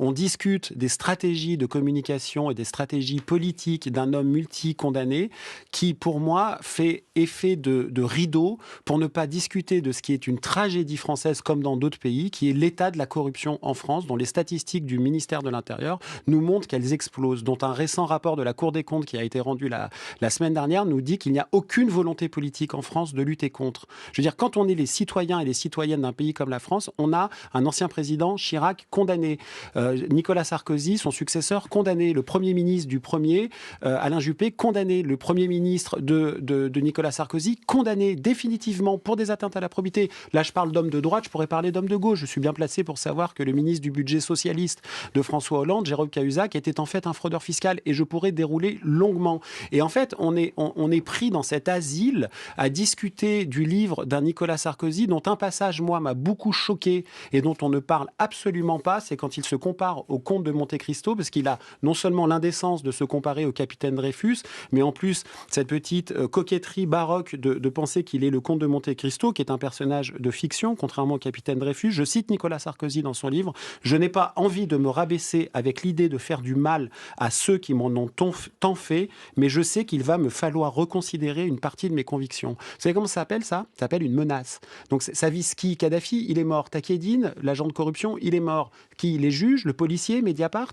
on discute des stratégies de communication et des stratégies politiques d'un homme multi-condamné qui, pour moi, fait effet de rideau pour ne pas discuter de ce qui est une tragédie française comme dans d'autres pays, qui est l'état de la corruption en France, dont les statistiques du ministère de l'Intérieur nous montrent qu'elles explosent, dont un récent rapport de la Cour des comptes qui a été rendu la semaine dernière nous dit qu'il n'y a aucune volonté politique en France de lutter contre. Je veux dire, quand on est les citoyens et les citoyennes d'un pays comme la France, on a un ancien président, Chirac, condamné. Nicolas Sarkozy, son successeur, condamné. Le Premier ministre du premier, Alain Juppé, condamné. Le Premier ministre de Nicolas Sarkozy, condamné définitivement pour des atteintes à la probité. Là, je parle d'hommes de droite, je pourrais parler d'hommes de gauche. Je suis bien placé pour savoir que le ministre du budget socialiste de François Hollande, Jérôme Cahuzac, était en fait un fraudeur fiscal. Et je pourrais dérouler longuement. Et en fait, on est pris dans cet asile à discuter du livre d'un Nicolas Sarkozy dont un passage, moi, m'a beaucoup choqué et dont on ne parle absolument pas, c'est quand il se compare au comte de Monte Cristo, parce qu'il a non seulement l'indécence de se comparer au capitaine Dreyfus, mais en plus cette petite coquetterie baroque de penser qu'il est le comte de Monte Cristo, qui est un personnage de fiction, contrairement au capitaine Dreyfus. Je cite Nicolas Sarkozy dans son livre: « Je n'ai pas envie de me rabaisser avec l'idée de faire du mal à ceux qui m'en ont tant fait, mais je sais qu'il va me falloir reconsidérer une partie de mes convictions. » Vous savez comment ça s'appelle ça? Ça s'appelle une menace. Donc ça vise qui? Kadhafi, il est mort. Takedine, l'agent de corruption, il est mort. Qui? Les juges? Le policier? Mediapart?